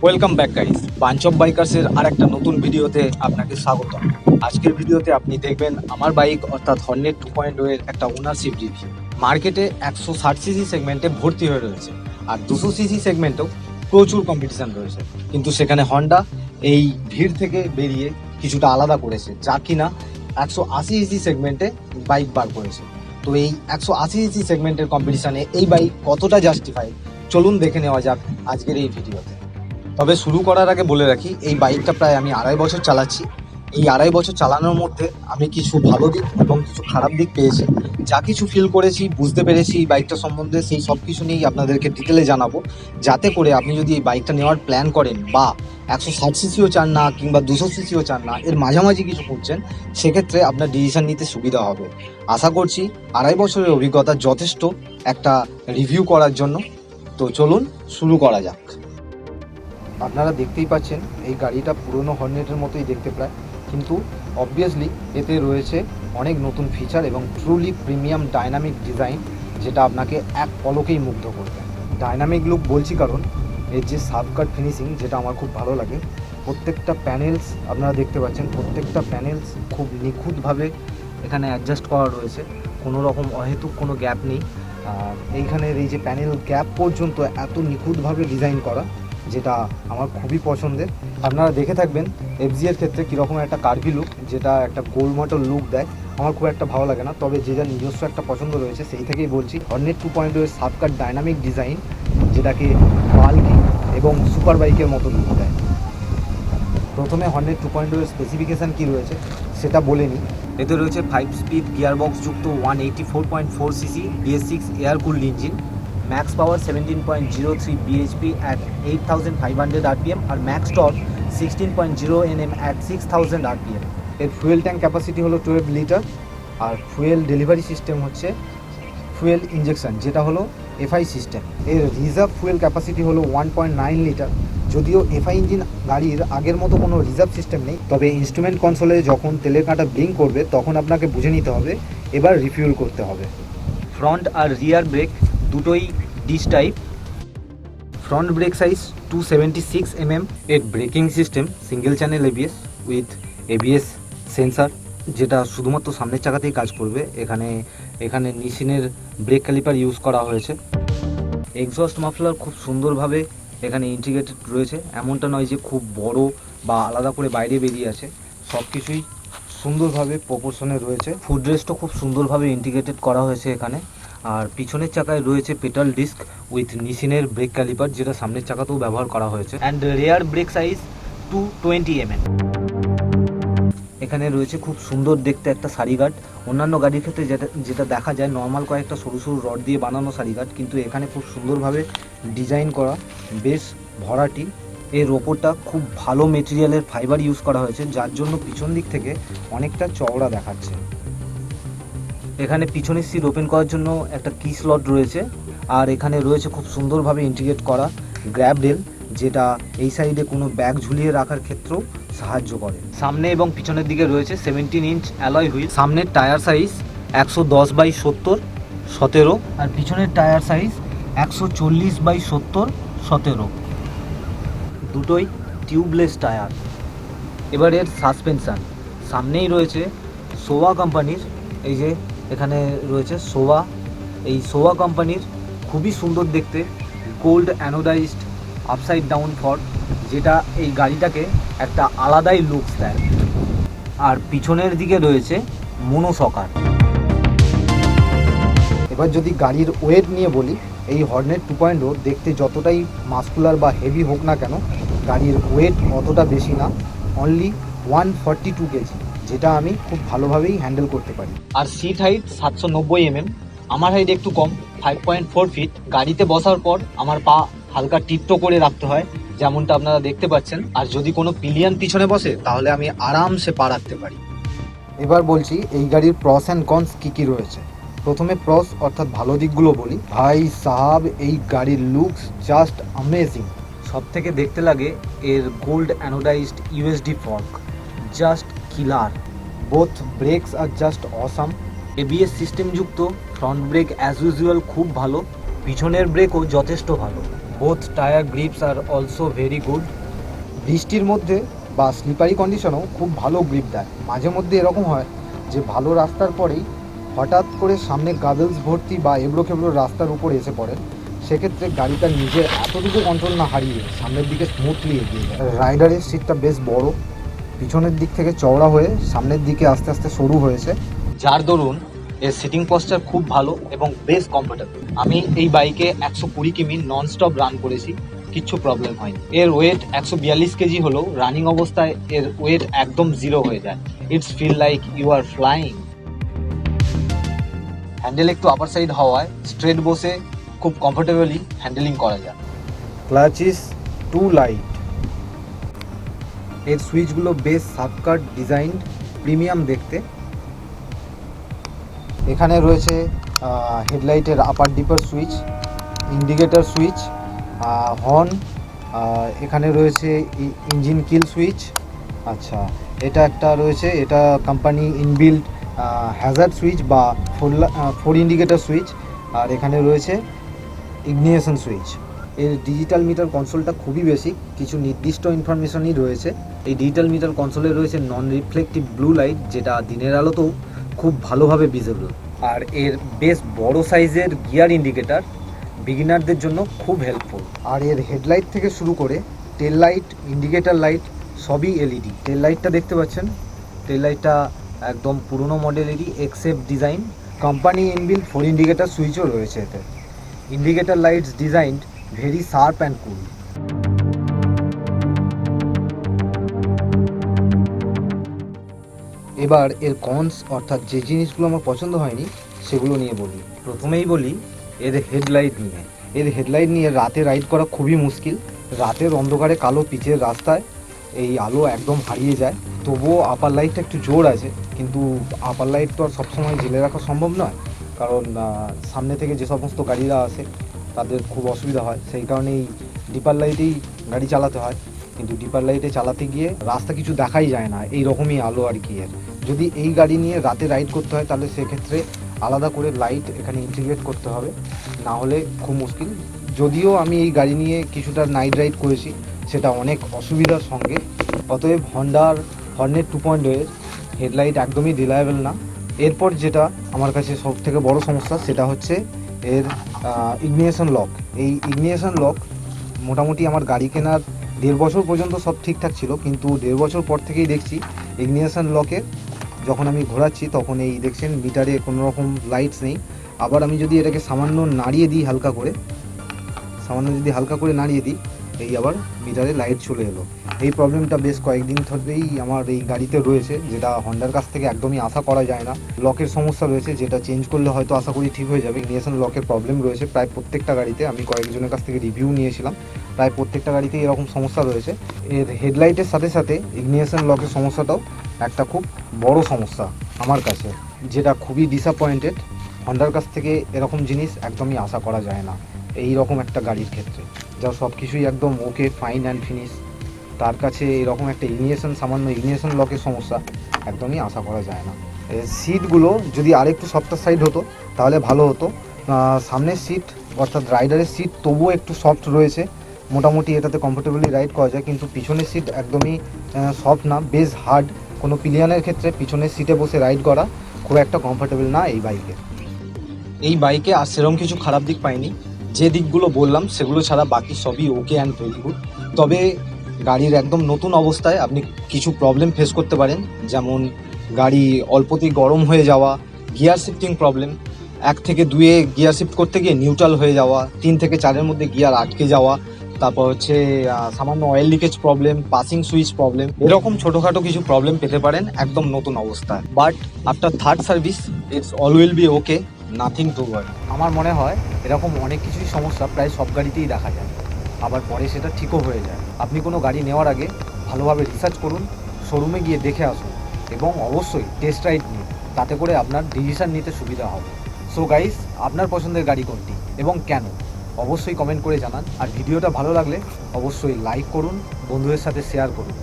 Welcome back guys, bunch of বাইকার্সের আর একটা নতুন ভিডিওতে আপনাকে স্বাগত। আজকের ভিডিওতে আপনি দেখবেন আমার বাইক অর্থাৎ হর্নেট 2.0 এর একটা ওনারশিপ রিভিউ। মার্কেটে 160 সিসি সেগমেন্টে ভর্তি হয়ে রয়েছে, আর 200 সিসি সেগমেন্টেও প্রচুর কম্পিটিশন রয়েছে, কিন্তু সেখানে হন্ডা এই ভিড় থেকে বেরিয়ে কিছুটা আলাদা করেছে, যা কিনা 180 সিসি সেগমেন্টে বাইক বার করেছে। তো এই 180 সিসি সেগমেন্টের কম্পিটিশনে এই বাইক কতটা জাস্টিফাই, চলুন দেখে নেওয়া যাক আজকের এই ভিডিওতে। তবে শুরু করার আগে বলে রাখি, এই বাইকটা প্রায় আমি 2.5 বছর চালাচ্ছি। এই 2.5 বছর চালানোর মধ্যে আমি কিছু ভালো দিক এবং কিছু খারাপ দিক পেয়েছি। যা কিছু ফিল করেছি, বুঝতে পেরেছি এই বাইকটা সম্বন্ধে, সেই সব কিছু নিয়েই আপনাদেরকে ডিটেলে জানাবো, যাতে করে আপনি যদি এই বাইকটা নেওয়ার প্ল্যান করেন বা 160 সিসিও চান না কিংবা 200 সিসিও চান না, এর মাঝামাঝি কিছু খুঁজছেন, সেক্ষেত্রে আপনার ডিসিশন নিতে সুবিধা হবে। আশা করছি 2.5 বছরের অভিজ্ঞতা যথেষ্ট একটা রিভিউ করার জন্য। তো চলুন শুরু করা যাক। আপনারা দেখতেই পাচ্ছেন এই গাড়িটা পুরনো হর্নেটের মতোই দেখতে প্রায়, কিন্তু অবভিয়াসলি এতে রয়েছে অনেক নতুন ফিচার এবং ট্রুলি প্রিমিয়াম ডাইনামিক ডিজাইন, যেটা আপনাকে এক পলকেই মুগ্ধ করবে। ডাইনামিক লুক বলছি কারণ এর যে সাবকাট ফিনিশিং, যেটা আমার খুব ভালো লাগে। প্রত্যেকটা প্যানেলস আপনারা দেখতে পাচ্ছেন, প্রত্যেকটা প্যানেলস খুব নিখুঁতভাবে এখানে অ্যাডজাস্ট করা রয়েছে, কোনো রকম অহেতুক কোনো গ্যাপ নেই। এইখানের এই যে প্যানেল গ্যাপ পর্যন্ত এত নিখুঁতভাবে ডিজাইন করা, যেটা আমার খুবই পছন্দের। আপনারা দেখে থাকবেন এফজি এর ক্ষেত্রে কীরকম একটা কার্ভি লুক, যেটা একটা গোলমাটোর লুক দেয়, আমার খুব একটা ভালো লাগে না। তবে যে যার নিজস্ব একটা পছন্দ রয়েছে, সেই থেকেই বলছি হর্নেট 2.0 এর সাবকাট ডাইনামিক ডিজাইন, যেটাকে বাল্কি এবং সুপার বাইকের মতো লুক দেয়। প্রথমে হর্নেট 2.0 এর স্পেসিফিকেশান কী রয়েছে সেটা বলে নিই। এতে রয়েছে 5 স্পিড গিয়ারবক্স যুক্ত 184.4 CC BS6 air cooled engine, max power 17.03 bhp at 8500 rpm আর max torque 16.0 Nm at 6000 rpm। এর ফুয়েল ট্যাঙ্ক ক্যাপাসিটি হলো 12 লিটার, আর ফুয়েল ডেলিভারি সিস্টেম হচ্ছে ফুয়েল ইঞ্জেকশন, যেটা হলো এফআই সিস্টেম। এর রিজার্ভ ফুয়েল ক্যাপাসিটি হলো 1.9 লিটার। যদিও এফআই ইঞ্জিন গাড়ির আগের মতো কোনো রিজার্ভ সিস্টেম নেই, তবে ইনস্ট্রুমেন্ট কনসোলে যখন তেলের কাঁটা ব্লিঙ্ক করবে তখন আপনাকে বুঝে নিতে হবে এবার রিফিউল করতে হবে। ফ্রন্ট আর রিয়ার ব্রেক দুটোই disc type. Front brake size 276 mm। এর braking system single channel ABS with ABS sensor, যেটা শুধুমাত্র সামনের চাকাতেই কাজ করবে। এখানে নিশিনের ব্রেক ক্যালিপার ইউজ করা হয়েছে। এক্সস্ট মাফলার খুব সুন্দরভাবে এখানে ইন্টিগ্রেটেড রয়েছে, এমনটা নয় যে খুব বড় বা আলাদা করে বাইরে বেরিয়ে আছে, সব কিছুই সুন্দরভাবে প্রপোর্শনে রয়েছে। ফুড রেস্টও খুব সুন্দরভাবে ইন্টিগ্রেটেড করা হয়েছে এখানে। আর পিছনের চাকায় রয়েছে পেটাল ডিস্ক উইথ নিশিনের ব্রেক ক্যালিপার, যেটা সামনের চাকাতেও ব্যবহার করা হয়েছে। And rear brake size 220 mm। এখানে রয়েছে খুব সুন্দর দেখতে একটা সারি গার্ড। অন্যান্য গাড়ির ক্ষেত্রে যেটা দেখা যায় নর্মাল কয়েকটা সরু সরু রড দিয়ে বানানো সারি গার্ড, কিন্তু এখানে খুব সুন্দরভাবে ডিজাইন করা, বেশ ভরাটি। এর ওপরটা খুব ভালো মেটেরিয়ালের ফাইবার ইউজ করা হয়েছে, যার জন্য পিছন দিক থেকে অনেকটা চওড়া দেখাচ্ছে। এখানে পিছনের সিট ওপেন করার জন্য একটা কি স্লট রয়েছে, আর এখানে রয়েছে খুব সুন্দরভাবে ইন্টিগ্রেট করা গ্র্যাব রেল, যেটা এই সাইডে কোনো ব্যাগ ঝুলিয়ে রাখার ক্ষেত্রেও সাহায্য করে। সামনে এবং পিছনের দিকে রয়েছে 17 ইঞ্চ অ্যালয় হুইল। সামনের টায়ার সাইজ 110/70 17, আর পিছনের টায়ার সাইজ 140/70 17। দুটোই টিউবলেস টায়ার। এবার এর সাসপেনশান, সামনেই রয়েছে সোয়া কোম্পানির, এই যে এখানে রয়েছে সোয়া, এই সোয়া কোম্পানির খুবই সুন্দর দেখতে gold anodised upside down fork, যেটা এই গাড়িটাকে একটা আলাদাই লুকস দেয়। আর পিছনের দিকে রয়েছে মোনোসকার। এবার যদি গাড়ির ওয়েট নিয়ে বলি, এই হর্নেট 2.0 দেখতে যতটাই মাস্কুলার বা হেভি হোক না কেন, গাড়ির ওয়েট অতটা বেশি না, অনলি 142 কেজি, যেটা আমি খুব ভালোভাবেই হ্যান্ডেল করতে পারি। আর সিট হাইট 790 mm, আমার হাইট একটু কম 5.4 ফিট। গাড়িতে বসার পর আমার পা হালকা টিপটো করে রাখতে হয়, যেমনটা আপনারা দেখতে পাচ্ছেন। আর যদি কোনো পিলিয়ান পিছনে বসে তাহলে আমি আরামসে পা রাখতে পারি। এবার বলছি এই গাড়ির প্রস অ্যান্ড কনস কী কী রয়েছে। প্রথমে প্রস অর্থাৎ ভালো দিকগুলো বলি। ভাই সাহাব, এই গাড়ির লুকস জাস্ট অ্যামেজিং। সব থেকে দেখতে লাগে এর gold anodized USD fork, just killer. Both brakes are just awesome. ABS system যুক্ত ফ্রন্ট ব্রেক অ্যাজ ইউজুয়াল খুব ভালো, পিছনের ব্রেকও যথেষ্ট ভালো। Both tyre grips are also very good. বৃষ্টির মধ্যে বা স্লিপারি কন্ডিশনেও খুব ভালো গ্রিপ দেয়। মাঝে মধ্যে এরকম হয় যে ভালো রাস্তার পরেই হঠাৎ করে সামনে গাদলস ভর্তি বা এবড়ো খেবড়ো রাস্তার উপরে এসে পড়েন, সেক্ষেত্রে গাড়িটা নিজের এতটুকু কন্ট্রোল না হারিয়ে সামনের দিকে স্মুথলি এগিয়ে যায়। রাইডারের সিটটা বেশ বড়, পিছনের দিক থেকে চওড়া হয়ে সামনের দিকে আস্তে আস্তে সরু হয়েছে, যার দরুন এর সিটিং পশ্চার খুব ভালো এবং বেশ কমফোর্টেবল। আমি এই বাইকে 120 কিমি নন স্টপ রান করেছি, কিচ্ছু প্রবলেম হয়নি। এর ওয়েট 142 কেজি হলেও রানিং অবস্থায় এর ওয়েট একদম জিরো হয়ে যায়। It's feel like you are flying. Handle একটু আপার সাইড হওয়ায় স্ট্রেট বসে খুব কমফোর্টেবলি হ্যান্ডেলিং করা যায়। Clutch is too light. এর সুইচগুলো বেশ সাবকাট ডিজাইন, প্রিমিয়াম দেখতে। এখানে রয়েছে হেডলাইটের upper dipper switch, indicator switch, horn, এখানে রয়েছে ইঞ্জিন কিল সুইচ। আচ্ছা, এটা একটা রয়েছে, এটা কোম্পানি ইনবিল্ট হ্যাজার্ড সুইচ বা ফোর ইন্ডিকেটর সুইচ। আর এখানে রয়েছে ইগনিশন সুইচ। এর ডিজিটাল মিটার কনসোলটা খুবই বেসিক, কিছু নির্দিষ্ট ইনফরমেশনই রয়েছে। এই ডিজিটাল মিটার কনসোলে রয়েছে নন রিফ্লেক্টিভ ব্লু লাইট, যেটা দিনের আলোতেও খুব ভালোভাবে ভিজিবল। আর এর বেশ বড় সাইজের গিয়ার ইন্ডিকেটর বিগিনারদের জন্য খুব হেল্পফুল। আর এর হেডলাইট থেকে শুরু করে টেল লাইট, ইন্ডিকেটর লাইট সবই এলইডি। টেল লাইটটা দেখতে পাচ্ছেন, টেল লাইটটা একদম পুরনো মডেলেরই এক্সেপ design. Company inbuilt four indicator সুইচও রয়েছে এতে। Indicator lights designed very sharp and cool. এবার এর কনস অর্থাৎ যে জিনিসগুলো আমার পছন্দ হয়নি সেগুলো নিয়ে বলি। প্রথমেই বলি এর হেডলাইট নিয়ে। এর হেডলাইট নিয়ে রাতে রাইড করা খুবই মুশকিল। রাতের অন্ধকারে কালো পিচের রাস্তায় এই আলো একদম হারিয়ে যায়। তবুও আপার লাইটটা একটু জোর আছে, কিন্তু আপার লাইট তো আর সবসময় জেলে রাখা সম্ভব নয়, কারণ সামনে থেকে যে সমস্ত গাড়িরা আসে তাদের খুব অসুবিধা হয়। সেই কারণেই ডিপার লাইটেই গাড়ি চালাতে হয়। কিন্তু ডিপার লাইটে চালাতে গিয়ে রাস্তা কিছু দেখাই যায় না, এই রকমই আলো আর কি। এর যদি এই গাড়ি নিয়ে রাতে রাইড করতে হয় তাহলে সেক্ষেত্রে আলাদা করে লাইট এখানে ইন্টিগ্রেট করতে হবে, না হলে খুব মুশকিল। যদিও আমি এই গাড়ি নিয়ে কিছুটা নাইট রাইড করেছি, সেটা অনেক অসুবিধার সঙ্গে। অতএব হর্নেট 2.0 এর হেডলাইট একদমই রিলায়েবল না। এরপর যেটা আমার কাছে সব থেকে বড় সমস্যা সেটা হচ্ছে এর ইগনিশন লক। এই ইগনিশন লক মোটামুটি আমার গাড়ি কেনার 1.5 বছর পর্যন্ত সব ঠিকঠাক ছিল, কিন্তু 1.5 বছর পর থেকেই দেখছি ইগনিশন লকে যখন আমি ঘোরাচ্ছি তখন এই দেখছেন মিটারে কোনো রকম লাইটস নেই। আবার আমি যদি এটাকে সামান্য নাড়িয়ে দিই, হালকা করে নাড়িয়ে দিই, এই আবার মিটারে লাইট চলে এলো। এই প্রবলেমটা বেশ কয়েকদিন ধরেই আমার এই গাড়িতে রয়েছে, যেটা হন্ডার কাছ থেকে একদমই আশা করা যায় না। লকের সমস্যা রয়েছে, যেটা চেঞ্জ করলে হয়তো আশা করি ঠিক হয়ে যাবে। ইগনিশন লকের প্রবলেম রয়েছে প্রায় প্রত্যেকটা গাড়িতে। আমি কয়েকজনের কাছ থেকে রিভিউ নিয়েছিলাম, প্রায় প্রত্যেকটা গাড়িতেই এরকম সমস্যা রয়েছে। এর হেডলাইটের সাথে সাথে ইগনিশন লকের সমস্যাটাও একটা খুব বড় সমস্যা আমার কাছে, যেটা খুবই ডিসঅ্যাপয়েন্টেড। হন্ডার কাছ থেকে এরকম জিনিস একদমই আশা করা যায় না এই রকম একটা গাড়ির ক্ষেত্রে, যা সব কিছুই একদম ওকে, ফাইন অ্যান্ড ফিনিশ। তার কাছে এরকম একটা সামান্য ইগনিশন লকের সমস্যা একদমই আশা করা যায় না। সিটগুলো যদি আরেকটু সফটার সাইড হতো তাহলে ভালো হতো। সামনের সিট অর্থাৎ রাইডারের সিট তবুও একটু সফট রয়েছে, মোটামুটি এটাতে কমফোর্টেবলি রাইড করা যায়। কিন্তু পিছনের সিট একদমই সফট না, বেশ হার্ড। কোনো পিলিয়নের ক্ষেত্রে পিছনের সিটে বসে রাইড করা খুব একটা কমফোর্টেবল না এই বাইকে। এই বাইকে আর সেরকম কিছু খারাপ দিক পাইনি, যে দিকগুলো বললাম সেগুলো ছাড়া বাকি সবই ওকে অ্যান্ড ভেরি গুড। তবে গাড়ির একদম নতুন অবস্থায় আপনি কিছু প্রবলেম ফেস করতে পারেন, যেমন গাড়ি অল্পতেই গরম হয়ে যাওয়া, গিয়ার শিফটিং প্রবলেম, 1 থেকে 2-এ গিয়ার শিফট করতে গিয়ে নিউট্রাল হয়ে যাওয়া, 3 থেকে 4-এর মধ্যে গিয়ার আটকে যাওয়া, তারপর হচ্ছে সামান্য oil leakage problem, passing switch problem, এরকম ছোটোখাটো কিছু প্রবলেম পেতে পারেন একদম নতুন অবস্থায়। But after third service it's all will be okay, nothing to worry. আমার মনে হয় এরকম অনেক কিছুই সমস্যা প্রায় সব গাড়িতেই দেখা যায়, আবার পরে সেটা ঠিকও হয়ে যায়। আপনি কোনো গাড়ি নেওয়ার আগে ভালোভাবে রিসার্চ করুন, শোরুমে গিয়ে দেখে আসুন এবং অবশ্যই টেস্ট রাইড নিন, তাতে করে আপনার ডিসিশান নিতে সুবিধা হবে। সো গাইস, আপনার পছন্দের গাড়ি কোনটি এবং কেন অবশ্যই কমেন্ট করে জানান। আর ভিডিওটা ভালো লাগলে অবশ্যই লাইক করুন, বন্ধুদের সাথে শেয়ার করুন।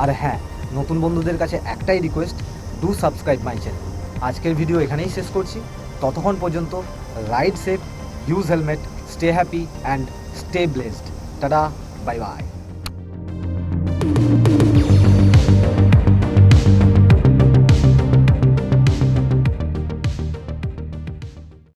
আর হ্যাঁ, নতুন বন্ধুদের কাছে একটাই request, do subscribe my channel. আজকের ভিডিও এখানেই শেষ করছি। ততক্ষণ পর্যন্ত ride safe, use helmet, stay happy and stay blessed. Tata, bye bye.